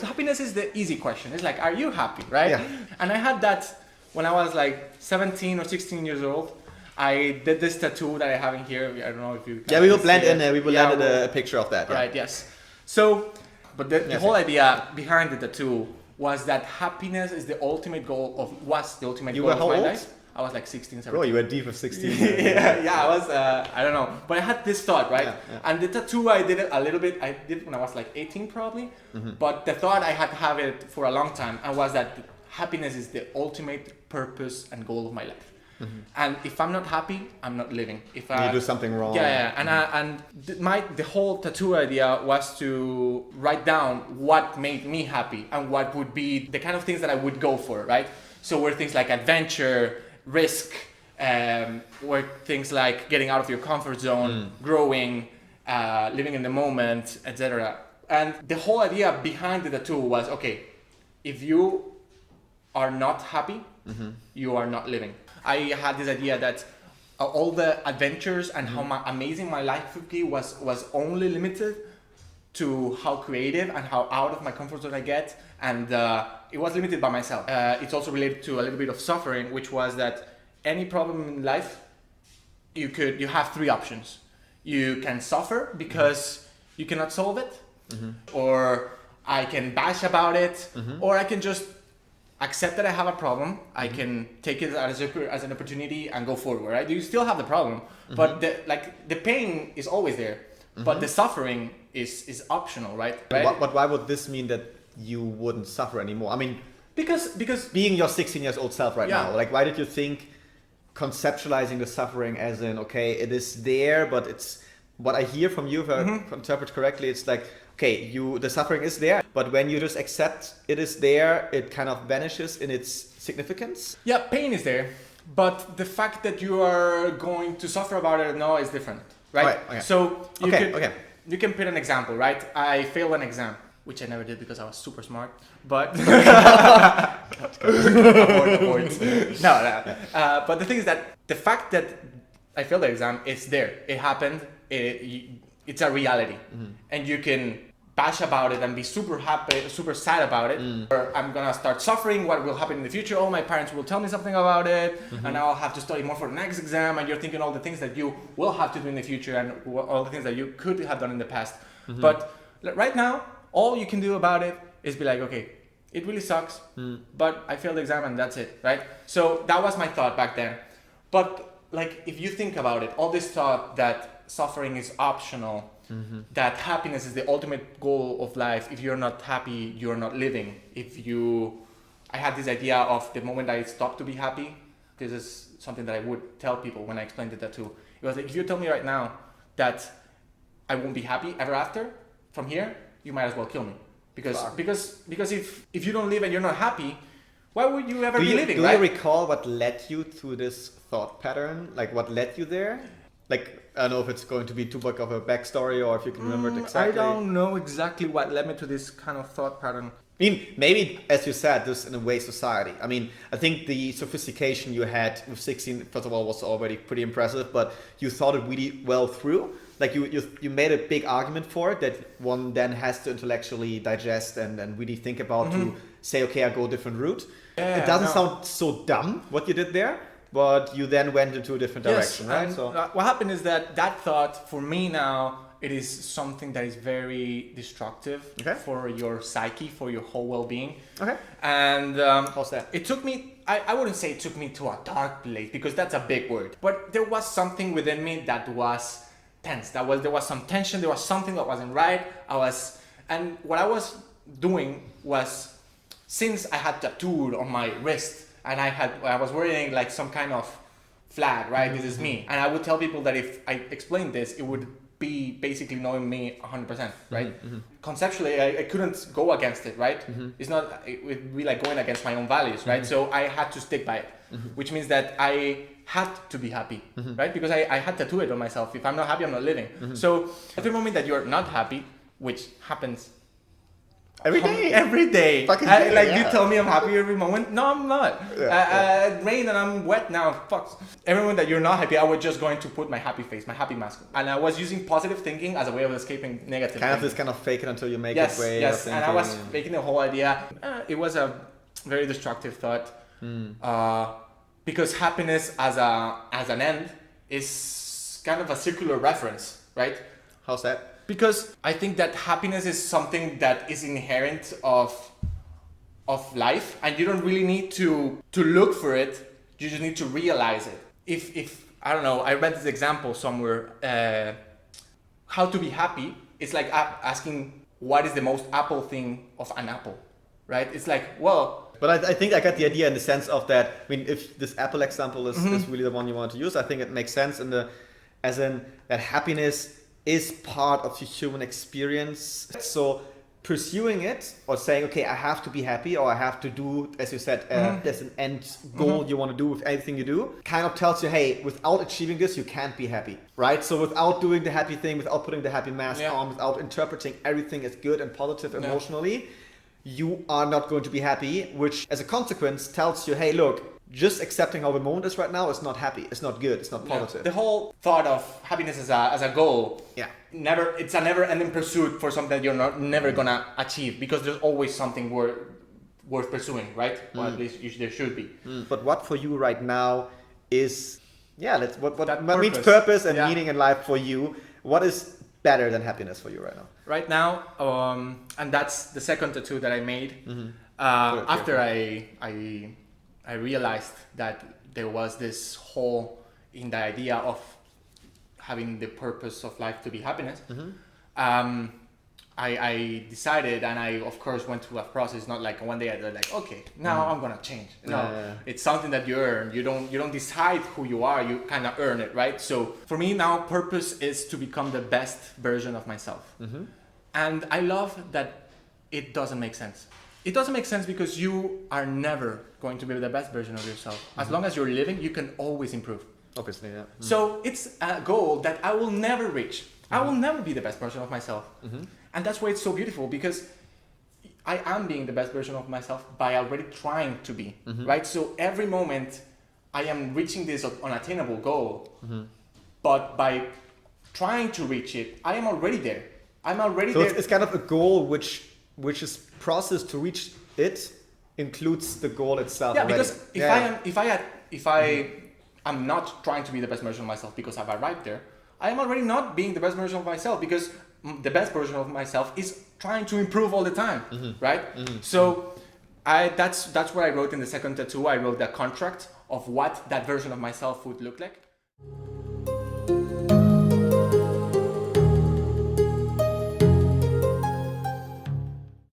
happiness is the easy question. It's like, are you happy, right? Yeah. And I had that when I was like 17 or 16 years old. I did this tattoo that I have in here. I don't know if you. Yeah, we will blend in. We will yeah, add a picture of that. Yeah. Right. Yes. So, but the whole idea behind the tattoo was that happiness is the ultimate goal of You were how my old? life. I was like 16, 17. Bro, you were deep of 16. yeah, I was, I don't know. But I had this thought, right? Yeah. And the tattoo, I did it a little bit. I did it when I was like 18 probably. But the thought I had to have it for a long time and was that happiness is the ultimate purpose and goal of my life. And if I'm not happy, I'm not living. If You do something wrong. And the whole tattoo idea was to write down what made me happy and what would be the kind of things that I would go for, right? So were things like adventure, risk, were things like getting out of your comfort zone, growing, living in the moment, etc. And the whole idea behind the tattoo was, okay, if you are not happy, you are not living. I had this idea that all the adventures and how amazing my life would be was only limited to how creative and how out of my comfort zone I get, and it was limited by myself. It's also related to a little bit of suffering, which was that any problem in life, you have three options. You can suffer because you cannot solve it, or I can bash about it, or I can just accept that I have a problem. I can take it as an opportunity and go forward, right? You still have the problem, but the pain is always there, but the suffering is optional, right? But why would this mean that you wouldn't suffer anymore? I mean, because being your 16 years old self right Yeah. now, like why did you think conceptualizing the suffering as in, okay, it is there, but it's what I hear from you, if I interpret correctly, it's like, okay, the suffering is there, but when you just accept it is there, it kind of vanishes in its significance. Yeah, pain is there, but the fact that you are going to suffer about it now is different, right? Right, okay. So Okay. You can put an example, right? I failed an exam, which I never did because I was super smart, but avoid. No. But the thing is that the fact that I failed the exam, it's there. It happened. It's a reality, and you can bash about it and be super happy, super sad about it, or I'm gonna start suffering. What will happen in the future? Oh, my parents will tell me something about it, and I'll have to study more for the next exam. And you're thinking all the things that you will have to do in the future and all the things that you could have done in the past. But right now, all you can do about it is be like, okay, it really sucks, but I failed the exam and that's it, right? So that was my thought back then. But like, if you think about it, all this thought that suffering is optional, that happiness is the ultimate goal of life. If you're not happy, you're not living. I had this idea of the moment I stopped to be happy. This is something that I would tell people when I explained it that too. It was like, if you tell me right now that I won't be happy ever after, from here, you might as well kill me. Because if you don't live and you're not happy, why would you ever be living, right? Do you recall what led you to this thought pattern? Like what led you there? Like, I don't know if it's going to be too big of a backstory or if you can remember it exactly. I don't know exactly what led me to this kind of thought pattern. I mean, maybe, as you said, this in a way society. I mean, I think the sophistication you had with 16, first of all, was already pretty impressive, but you thought it really well through. Like you made a big argument for it that one then has to intellectually digest and really think about to say, okay, I go a different route. Yeah, it doesn't sound so dumb what you did there, but you then went into a different direction, right? And so what happened is that thought for me now, it is something that is very destructive for your psyche, for your whole well-being. Okay. And how's that? It took me, I wouldn't say it took me to a dark place because that's a big word, but there was something within me that was tense. There was some tension. There was something that wasn't right. And what I was doing was, since I had tattooed on my wrist and I was wearing like some kind of flag, right? This is me. And I would tell people that if I explained this, it would be basically knowing me 100%, right? Conceptually, I couldn't go against it, right? It would be like going against my own values, right? So I had to stick by it, which means that I had to be happy, right? Because I had tattooed it on myself. If I'm not happy, I'm not living. So every moment that you're not happy, which happens Every day. Every day. Fucking I, day, like yeah. you tell me I'm happy every moment. No, I'm not. Yeah. It rained and I'm wet now. Fuck. Every moment that you're not happy, I was just going to put my happy face, my happy mask, and I was using positive thinking as a way of escaping negative. Kind of thinking. this kind of fake it until you make Yes, it way. yes, of and I was thinking. making the whole idea. It was a very destructive thought, because happiness as an end is kind of a circular reference, right? How's that? Because I think that happiness is something that is inherent of life, and you don't really need to look for it. You just need to realize it. If I don't know, I read this example somewhere. How to be happy is like asking what is the most apple thing of an apple, right? It's like, well, But I think I got the idea in the sense of that. I mean, if this Apple example is really the one you want to use, I think it makes sense as in that happiness is part of the human experience. So pursuing it or saying, okay, I have to be happy, or I have to do, as you said, there's an end goal you want to do with everything you do, kind of tells you, hey, without achieving this, you can't be happy, right? So without doing the happy thing, without putting the happy mask on, without interpreting everything as good and positive emotionally, you are not going to be happy, which as a consequence tells you, hey, look, just accepting how the moment is right now is not happy, it's not good, it's not positive. The whole thought of happiness as a goal, it's a never-ending pursuit for something that you're never gonna achieve, because there's always something worth pursuing, right? Or at least there should be. But what for you right now is, what means purpose. purpose and meaning in life for you? What is better than happiness for you right now? Right now, and that's the second tattoo that I made. After I realized that there was this hole in the idea of having the purpose of life to be happiness. I decided, and I of course went through a process. Not like one day I was like, okay, now I'm gonna change. No, it's something that you earn. You don't decide who you are. You kind of earn it, right? So for me now, purpose is to become the best version of myself. And I love that it doesn't make sense. It doesn't make sense because you are never going to be the best version of yourself. As long as you're living, you can always improve. Obviously, yeah. So it's a goal that I will never reach. I will never be the best version of myself. And that's why it's so beautiful, because I am being the best version of myself by already trying to be, right? So every moment I am reaching this unattainable goal, but by trying to reach it, I am already there. I'm already there. So it's kind of a goal which is process to reach it includes the goal itself. Yeah, already. Because if I am not trying to be the best version of myself because I've arrived there, I am already not being the best version of myself, because the best version of myself is trying to improve all the time, right? So that's what I wrote in the second tattoo. I wrote the contract of what that version of myself would look like.